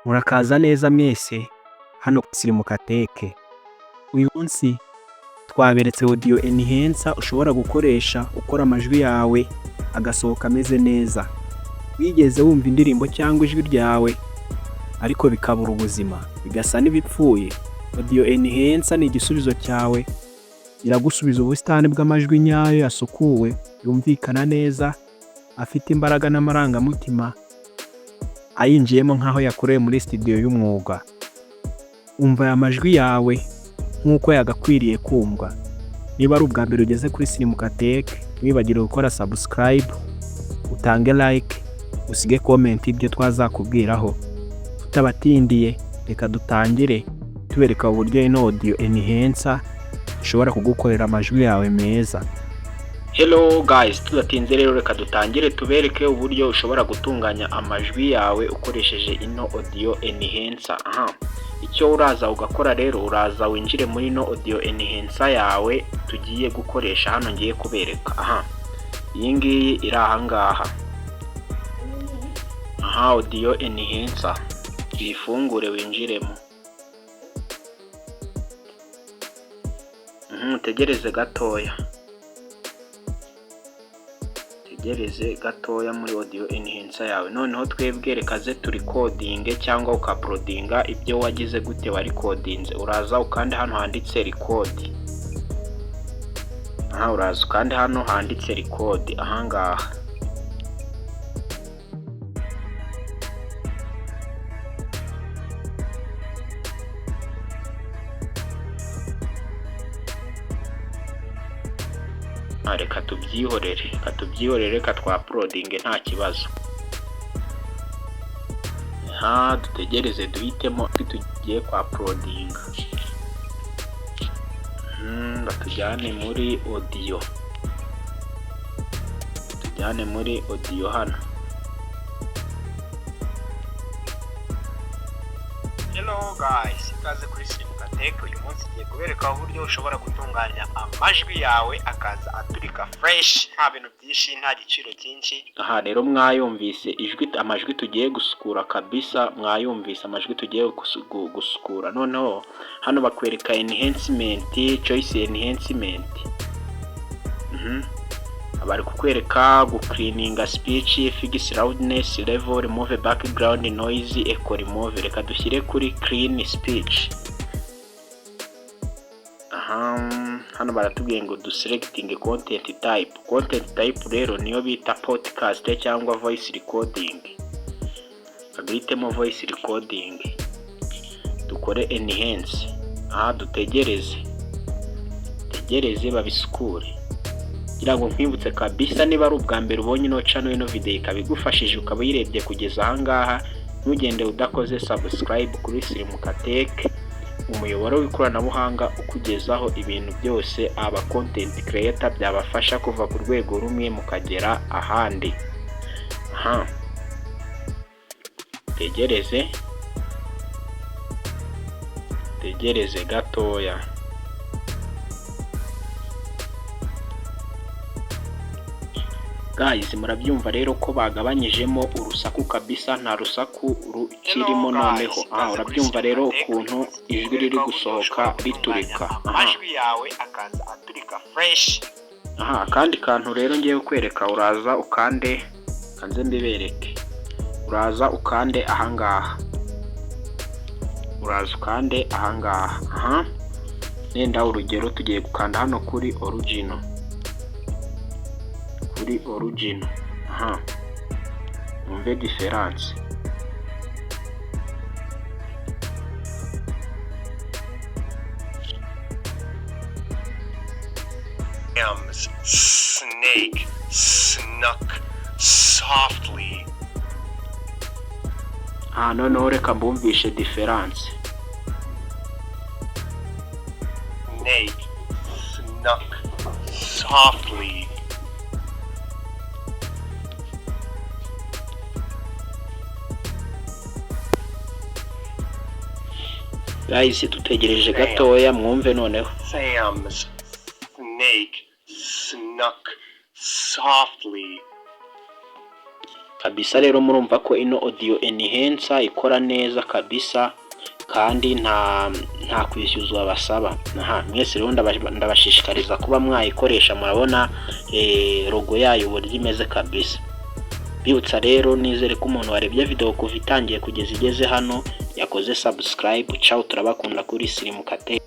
Murakaza neza mwese hano kuri Mukateke. Uyu munsi twaberetse audio enhancer ushobora gukoresha ukora amajwi yawe agasohoka ameze neza. Wigeze wumva indirimbo cyangwa ijwi ryawe ariko bikabura ubuzima bigasa n'ibipfuye? Audio enhancer ni igisubizo cyawe. Iragusubiza ubusitani bw'amajwi nyayo yasukuwe, yumvikana neza, afite imbaraga n'amarangamutima ayinjiyemo nkaho yakorewe muri studio y'umwuga. Umva aya majwi yawe nkuko yagakwiriye kumva. Niba ari ubwa mbere ugeze kuri Mukateke, wibagire gukora subscribe, utange like, usige comment ibyo twazakubwiraho. Tutabatindiye, reka dutangire tubereka uburyo ino audio enhancer ushobora kugukorera amajwi yawe meza. Hello guys, tudatinze rero reka dutangire tubereke uburyo ushobora gutunganya amajwi yawe ukoresheje ino audio enhancer. Icyo uraza ugakora rero, uraza winjire muri ino audio enhancer yawe tugiye gukoresha hano ngiye kubereka. Iyi ngiyi iri aha ngaha. Audio enhancer. Bifungure winjiremo. Tegereze gatoya. Tegereze gatoya muri audio enhancer yawe. Noneho twebwe rekaze tu recording cyangwa ukauploadinga ibyo wagize gute wa recordinze. Uraza ukande hano handitse record. Uraza ukande hano handitse record aha ngaha. Reka tubyihorere, reka twa-uploadinge nta kibazo. Dutegereze duhitemo tugiye kwa-uploadinga. Batujyane muri audio. Tujyane muri audio hano. Hello guys, ikaze kuri Mukateke. Uyu munsi ngiye kubereka uburyo ushobora gutunganya amajwi yawe akaza aturika fresh, nta bintu byinshi, nta giciro cyinshi. Rero mwayumvise amajwi tugiye gusukura kabisa, mwayumvise amajwi tugiye gusukura. Noneho hano bakwereka enhancement, choice enhancement. Bari kukwereka cleaning speech, fix loudness level, remove background noise, echo remove. Reka dushyire kuri clean speech. Hano baratubwiye ngo selecting content type. Content type rero niyo bita podcast cyangwa voice recording. Duhitemo voice recording. Dukore enhance. Dutegereze babisukure. Kugira ngo nkwibutse kabisa, niba ari ubwa mbere ubonye ino channel ino video ikabigufashije ukaba yirebye kugeza aha ngaha, ntugende udakoze subscribe kuri Mukateke, umuyoboro w'ikoranabuhanga ukugezaho ibintu byose aba content creator byabafasha kuva ku rwego rumwe mukagera ahandi. Tegereze gatoya. Guys, murabyumva rero ko bagabanyijemo urusaku kabisa, nta rusaku rukirimo noneho. Urabyumva rero ukuntu ijwi riri gusohoka riturika. Amajwi yawe akaza aturika fresh. Kandi kantu rero ngiye kwereka, uraza ukande, kanze mbibereke. Uraza ukande aha ngaha. Nenda urugero tugiye gukanda hano kuri original. Umve difference. Snake snuck softly. Noneho reka mbumvishe difference. Snake snuck softly. Guys, tutegereje gatoya mwumve noneho. Sam's snake snuck softly. kabisa. Rero murumva ko ino audio enhancer ikora neza kabisa kandi nta kwishyuzwa basaba. Mwese rero ndabashishikariza kuba mwayikoresha. Murabona logo yayo uburyo imeze kabisa. Bibutsa rero, nizere ko umuntu warebye video kuva itangiye kugeza igeze hano yakoze subscribe. Ciao, turabakunda kuri Sirimu Kate.